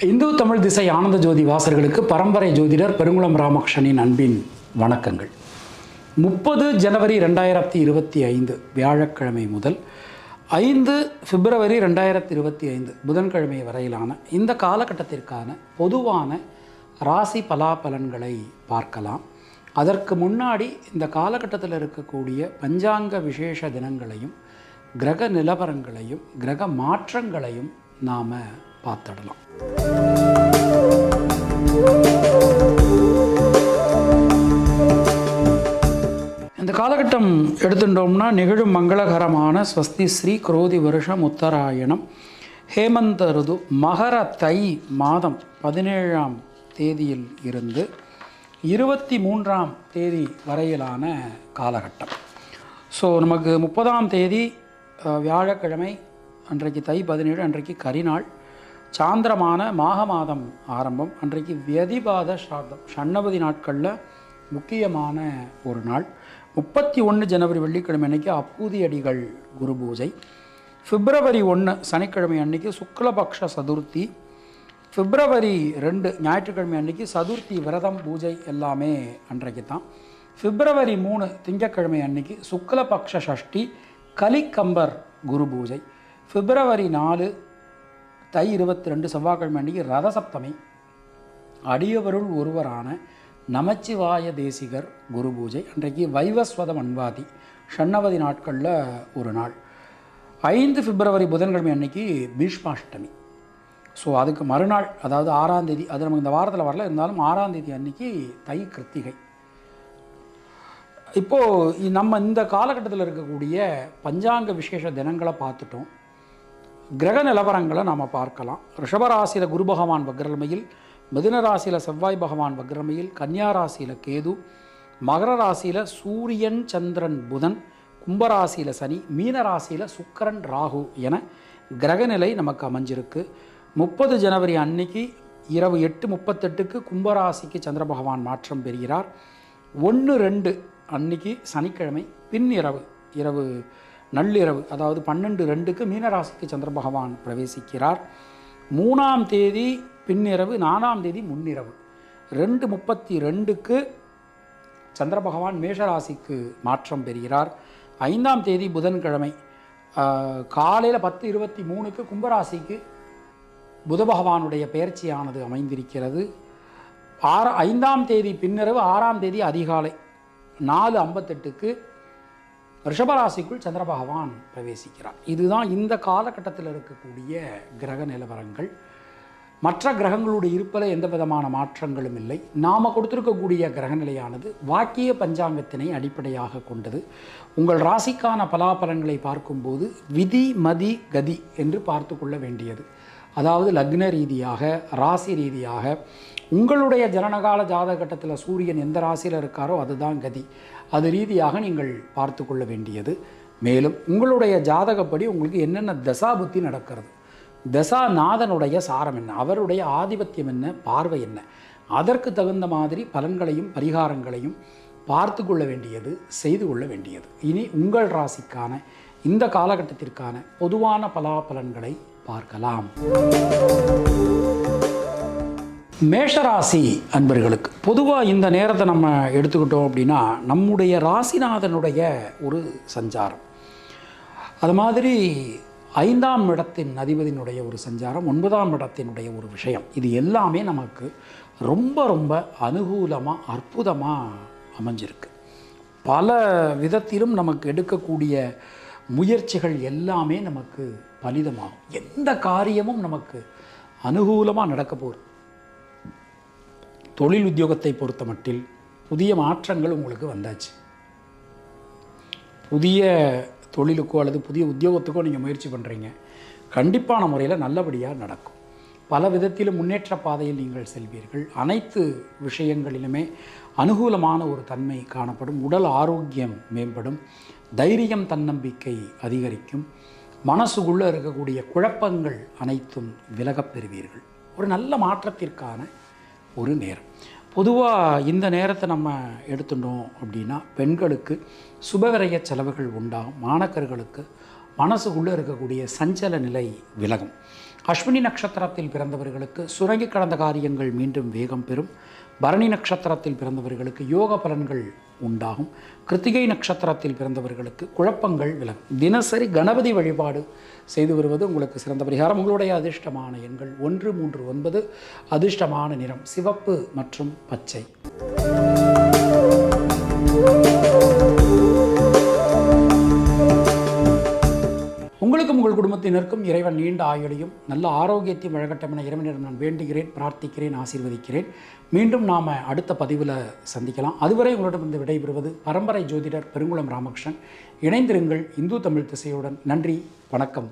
இந்து தமிழ் திசை ஆனந்த ஜோதி வாசர்களுக்கு பரம்பரை ஜோதிடர் பெருங்குளம் ராமகிருஷ்ணனின் அன்பின் வணக்கங்கள். 30 ஜனவரி 2025 வியாழக்கிழமை முதல் 5 பிப்ரவரி 2025 புதன்கிழமை வரையிலான இந்த காலகட்டத்திற்கான பொதுவான ராசி பலாபலன்களை பார்க்கலாம். அதற்கு முன்னாடி இந்த காலகட்டத்தில் இருக்கக்கூடிய பஞ்சாங்க விசேஷ தினங்களையும் கிரக நிலவரங்களையும் கிரக மாற்றங்களையும் நாம் பார்த்துடலாம். இந்த காலகட்டம் எடுத்துட்டோம்னா நிகழும் மங்களகரமான ஸ்வஸ்தி ஸ்ரீ குரோதி வருஷம் உத்தராயணம் ஹேமந்த ருது மகர தை மாதம் 17ஆம் தேதியில் இருந்து 23ஆம் தேதி வரையிலான காலகட்டம். ஸோ நமக்கு 30ஆம் தேதி வியாழக்கிழமை, அன்றைக்கு தை 17, அன்றைக்கு கரிநாள், சாந்திரமான மாக மாதம் ஆரம்பம், அன்றைக்கு வியதிபாத ஸ்ரார்த்தம், ஷண்ணவதி நாட்களில் முக்கியமான ஒரு நாள். 31 ஜனவரி வெள்ளிக்கிழமை அன்றைக்கி அப்பூதி அடிகள் குரு பூஜை. பிப்ரவரி 1 சனிக்கிழமை அன்றைக்கி சுக்லபக்ஷ சதுர்த்தி. பிப்ரவரி 2 ஞாயிற்றுக்கிழமை அன்றைக்கி சதுர்த்தி விரதம் பூஜை எல்லாமே அன்றைக்கு தான். பிப்ரவரி 3 திங்கட்கிழமை அன்றைக்கி சுக்லபக்ஷ சஷ்டி கலிக்கம்பர் குரு பூஜை. பிப்ரவரி 4 தை 22 செவ்வாய்க்கிழமை அன்றைக்கி ரதசப்தமி, அடியவருள் ஒருவரான நமச்சிவாய தேசிகர் குரு பூஜை. அன்றைக்கு வைவஸ்வத மன்வாதி ஷண்ணவதி நாட்களில் ஒரு நாள். 5 பிப்ரவரி புதன்கிழமை அன்றைக்கி பீஷ்மாஷ்டமி. ஸோ அதுக்கு மறுநாள், அதாவது 6ஆம் தேதி, அது நமக்கு இந்த வாரத்தில் வரல, இருந்தாலும் 6ஆம் தேதி அன்றைக்கி தை கிருத்திகை. இப்போது நம்ம இந்த காலகட்டத்தில் இருக்கக்கூடிய பஞ்சாங்க விசேஷ தினங்களை பார்த்துட்டோம். கிரக நிலவரங்களை நாம் பார்க்கலாம். ரிஷபராசியில் குரு பகவான் வக்ரமையில், மிதுன ராசியில் செவ்வாய் பகவான் வக்ரமையில், கன்னியா ராசியில் கேது, மகர ராசியில் சூரியன் சந்திரன் புதன், கும்பராசியில் சனி, மீன ராசியில் சுக்கிரன் ராகு என கிரகநிலை நமக்கு அமைஞ்சிருக்கு. 30 ஜனவரி அன்னைக்கு இரவு 8:38 கும்பராசிக்கு சந்திர பகவான் மாற்றம் பெறுகிறார். 1-2 அன்னைக்கு சனிக்கிழமை இரவு நள்ளிரவு, அதாவது 12:02 மீனராசிக்கு சந்திர பகவான் பிரவேசிக்கிறார். 3ஆம் தேதி பின்னிரவு, 4ஆம் தேதி முன்னிரவு 2:32 சந்திர பகவான் மேஷராசிக்கு மாற்றம் பெறுகிறார். 5ஆம் தேதி புதன்கிழமை காலையில் 10:23 கும்பராசிக்கு புத பகவானுடைய பெயர்ச்சியானது அமைந்திருக்கிறது. 5ஆம் தேதி பின்னிரவு, 6ஆம் தேதி அதிகாலை 4:58 ரிஷபராசிக்குள் சந்திர பகவான் பிரவேசிக்கிறார். இதுதான் இந்த காலகட்டத்தில் இருக்கக்கூடிய கிரக நிலவரங்கள். மற்ற கிரகங்களுடைய இருப்பில் எந்த விதமான மாற்றங்களும் இல்லை. நாம் கொடுத்திருக்கக்கூடிய கிரகநிலையானது வாக்கிய பஞ்சாங்கத்தினை அடிப்படையாக கொண்டது. உங்கள் ராசிக்கான பலாபலன்களை பார்க்கும்போது விதி மதி கதி என்று பார்த்து கொள்ள வேண்டியது. அதாவது லக்ன ரீதியாக, ராசி ரீதியாக, உங்களுடைய ஜனனகால ஜாதகட்டத்தில் சூரியன் எந்த ராசியில் இருக்காரோ அதுதான் கதி. அது ரீதியாக நீங்கள் பார்த்து கொள்ள வேண்டியது. மேலும் உங்களுடைய ஜாதகப்படி உங்களுக்கு என்னென்ன தசாபுத்தி நடக்கிறது, தசாநாதனுடைய சாரம் என்ன, அவருடைய ஆதிபத்தியம் என்ன, பார்வை என்ன, அதற்கு தகுந்த மாதிரி பலன்களையும் பரிகாரங்களையும் பார்த்து கொள்ள வேண்டியது, செய்து கொள்ள வேண்டியது. இனி உங்கள் ராசிக்கான இந்த காலகட்டத்திற்கான பொதுவான பலாபலன்களை பார்க்கலாம். மேஷராசி அன்பர்களுக்கு பொதுவாக இந்த நேரத்தை நம்ம எடுத்துக்கிட்டோம் அப்படின்னா நம்முடைய ராசிநாதனுடைய ஒரு சஞ்சாரம், அது மாதிரி 5ஆம் இடத்தின் அதிபதியினுடைய ஒரு சஞ்சாரம், 9ஆம் இடத்தினுடைய ஒரு விஷயம், இது எல்லாமே நமக்கு ரொம்ப ரொம்ப அனுகூலமாக அற்புதமாக அமைஞ்சிருக்கு. பல விதத்திலும் நமக்கு எடுக்கக்கூடிய முயற்சிகள் எல்லாமே நமக்கு பலிதமாகும். எந்த காரியமும் நமக்கு அனுகூலமாக நடக்க போகுது. தொழில் உத்தியோகத்தை பொறுத்த மட்டில் புதிய மாற்றங்கள் உங்களுக்கு வந்தாச்சு. புதிய தொழிலுக்கோ அல்லது புதிய உத்தியோகத்துக்கோ நீங்கள் முயற்சி பண்ணுறீங்க, கண்டிப்பான முறையில் நல்லபடியாக நடக்கும். பல விதத்திலும் முன்னேற்ற பாதையில் நீங்கள் செல்வீர்கள். அனைத்து விஷயங்களிலுமே அனுகூலமான ஒரு தன்மை காணப்படும். உடல் ஆரோக்கியம் மேம்படும். தைரியம், தன்னம்பிக்கை அதிகரிக்கும். மனசுக்குள்ளே இருக்கக்கூடிய குழப்பங்கள் அனைத்தும் விலகப் பெறுவீர்கள். ஒரு நல்ல மாற்றத்திற்கான ஒரு நேரம். பொதுவாக இந்த நேரத்தை நம்ம எடுத்துட்டோம் அப்படின்னா பெண்களுக்கு சுபவிரய செலவுகள் உண்டாகும். மாணக்கர்களுக்கு மனசுக்குள்ளே இருக்கக்கூடிய சஞ்சல நிலை விலகும். அஸ்வினி நட்சத்திரத்தில் பிறந்தவர்களுக்கு சுரங்கி கடந்த காரியங்கள் மீண்டும் வேகம் பெறும். பரணி நட்சத்திரத்தில் பிறந்தவர்களுக்கு யோக பலன்கள் உண்டாகும். கிருத்திகை நட்சத்திரத்தில் பிறந்தவர்களுக்கு குழப்பங்கள் விலகும். தினசரி கணபதி வழிபாடு செய்து வருவது உங்களுக்கு சிறந்த பரிகாரம். உங்களுடைய அதிர்ஷ்டமான எண்கள் 1, 3, 9. அதிர்ஷ்டமான நிறம் சிவப்பு மற்றும் பச்சை. உங்களுக்கும் உங்கள் குடும்பத்தினருக்கும் இறைவன் நீண்ட ஆயுளையும் நல்ல ஆரோக்கியத்தையும் வழங்கட்டும் என இறைவனிடம் நான் வேண்டுகிறேன், பிரார்த்திக்கிறேன், ஆசீர்வதிக்கிறேன். மீண்டும் நாம் அடுத்த பதிவில் சந்திக்கலாம். அதுவரை உங்களிடமிருந்து விடைபெறுவது பரம்பரை ஜோதிடர் பெருங்குளம் ராமகிருஷ்ணன். இணைந்திருங்கள் இந்து தமிழ் திசையுடன். நன்றி, வணக்கம்.